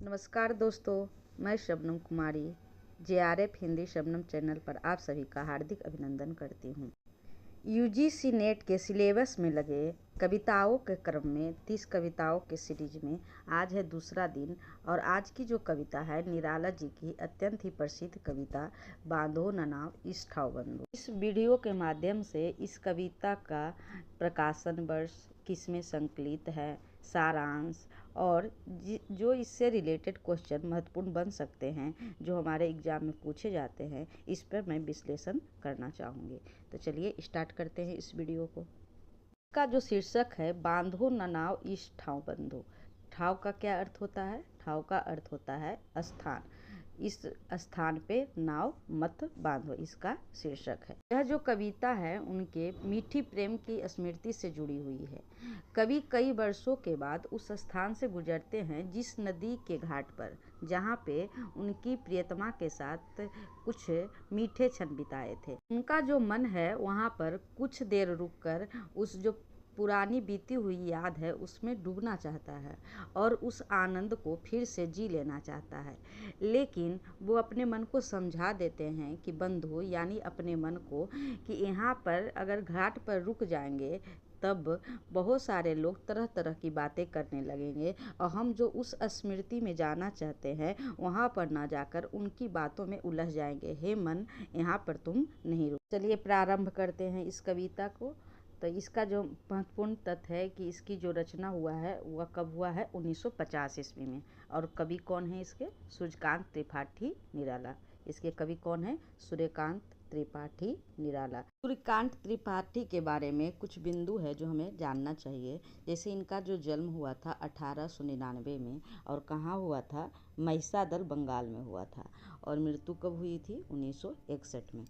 नमस्कार दोस्तों, मैं शबनम कुमारी जेआरएफ हिंदी शबनम चैनल पर आप सभी का हार्दिक अभिनंदन करती हूँ। यूजीसी नेट के सिलेबस में लगे कविताओं के क्रम में 30 कविताओं के सीरीज में आज है दूसरा दिन और आज की जो कविता है निराला जी की अत्यंत ही प्रसिद्ध कविता बांधो न नाव इस ठाव बंधो। इस वीडियो के माध्यम से इस कविता का प्रकाशन वर्ष, किसमें संकलित है, सारांश और जो इससे रिलेटेड क्वेश्चन महत्वपूर्ण बन सकते हैं जो हमारे एग्जाम में पूछे जाते हैं, इस पर मैं विश्लेषण करना चाहूँगी। तो चलिए स्टार्ट करते हैं इस वीडियो को। का जो शीर्षक है बांधो न नाव इस ठाव बंधो। ठाव का क्या अर्थ होता है? ठाव का अर्थ होता है स्थान। इस स्थान पे नाव मत बांधो, इसका शीर्षक है। यह जो कविता है उनके मीठी प्रेम की स्मृति से जुड़ी हुई है। कवि कई वर्षों के बाद उस स्थान से गुजरते हैं जिस नदी के घाट पर जहाँ पे उनकी प्रियतमा के साथ कुछ मीठे क्षण बिताए थे। उनका जो मन है वहाँ पर कुछ देर रुककर उस जो पुरानी बीती हुई याद है उसमें डूबना चाहता है और उस आनंद को फिर से जी लेना चाहता है। लेकिन वो अपने मन को समझा देते हैं कि बंधु यानी अपने मन को कि यहाँ पर अगर घाट पर रुक जाएंगे तब बहुत सारे लोग तरह तरह की बातें करने लगेंगे और हम जो उस स्मृति में जाना चाहते हैं वहाँ पर ना जाकर उनकी बातों में उलझ जाएंगे। हे मन, यहाँ पर तुम नहीं रुक। चलिए प्रारंभ करते हैं इस कविता को। तो इसका जो महत्वपूर्ण तथ्य है कि इसकी जो रचना हुआ है वह कब हुआ है? 1950 ईस्वी में। और कवि कौन है इसके? सूर्यकांत त्रिपाठी निराला। इसके कवि कौन है? सूर्यकांत त्रिपाठी निराला। सूर्यकांत त्रिपाठी के बारे में कुछ बिंदु है जो हमें जानना चाहिए। जैसे इनका जो जन्म हुआ था 1899 में और कहाँ हुआ था? महिसादल बंगाल में हुआ था। और मृत्यु कब हुई थी? 1961 में।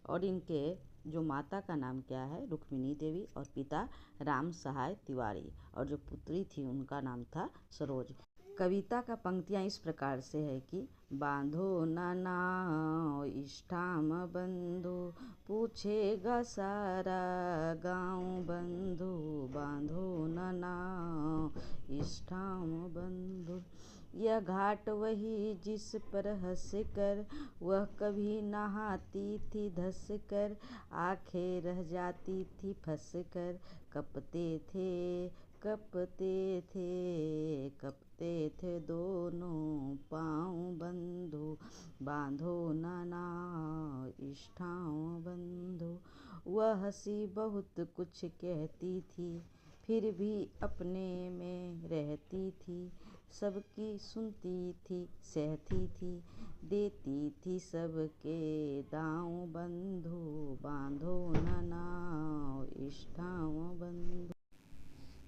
और इनके जो माता का नाम क्या है? रुक्मिणी देवी। और पिता राम सहाय तिवारी। और जो पुत्री थी उनका नाम था सरोज। कविता का पंक्तियाँ इस प्रकार से है कि बांधो न नाव इस ठाम बंधु, पूछेगा सारा गाँव बंधु। बांधो न नाव इस ठाम बंधु, यह घाट वही जिस पर हंस कर वह कभी नहाती थी धस कर, आंखें रह जाती थी फंस कर, कपते थे कपते थे कपते थे दोनों पाँव बंधु। बांधो न नाव इस ठाव बंधु, वह हंसी बहुत कुछ कहती थी फिर भी अपने में रहती थी, सबकी सुनती थी सहती थी, देती थी सबके दाँव बंधु। बांधो न नाव इस ठाव बंधु।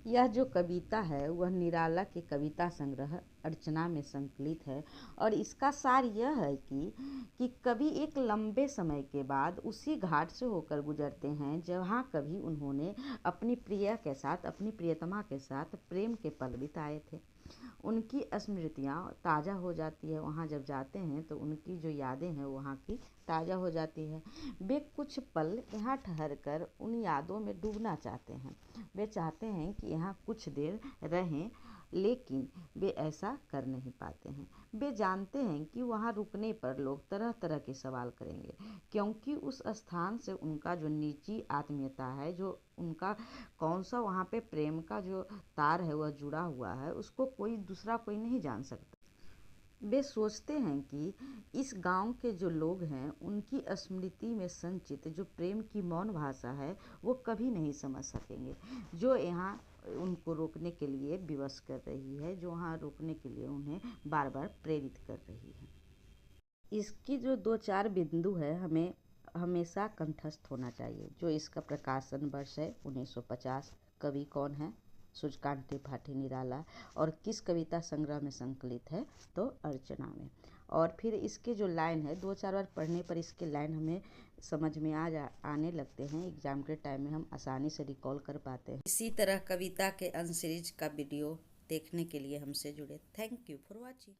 यह जो कविता है वह निराला के कविता संग्रह अर्चना में संकलित है और इसका सार यह है कि कवि एक लंबे समय के बाद उसी घाट से होकर गुजरते हैं जहाँ कभी उन्होंने अपनी प्रिय के साथ, अपनी प्रियतमा के साथ प्रेम के पल बिताए थे। उनकी स्मृतियाँ ताज़ा हो जाती है। वहाँ जब जाते हैं तो उनकी जो यादें हैं वहाँ की ताज़ा हो जाती है। वे कुछ पल यहाँ ठहर कर उन यादों में डूबना चाहते हैं। वे चाहते हैं कि यहाँ कुछ देर रहें, लेकिन वे ऐसा कर नहीं पाते हैं। वे जानते हैं कि वहाँ रुकने पर लोग तरह तरह के सवाल करेंगे, क्योंकि उस स्थान से उनका जो निजी आत्मीयता है, जो उनका कौन सा वहाँ पे प्रेम का जो तार है वह जुड़ा हुआ है, उसको दूसरा कोई नहीं जान सकता। वे सोचते हैं कि इस गांव के जो लोग हैं उनकी स्मृति में संचित जो प्रेम की मौन भाषा है वो कभी नहीं समझ सकेंगे, जो यहाँ उनको रोकने के लिए विवश कर रही है, जो वहाँ रोकने के लिए उन्हें बार बार प्रेरित कर रही है। इसकी जो 2-4 बिंदु है हमें हमेशा कंठस्थ होना चाहिए। जो इसका प्रकाशन वर्ष है 1950, कवि कौन है? सूर्यकांत त्रिपाठी निराला। और किस कविता संग्रह में संकलित है? तो अर्चना में। और फिर इसके जो लाइन है 2-4 बार पढ़ने पर इसके लाइन हमें समझ में आने लगते हैं। एग्जाम के टाइम में हम आसानी से रिकॉल कर पाते हैं। इसी तरह कविता के अंश सीरीज का वीडियो देखने के लिए हमसे जुड़े। Thank you for watching.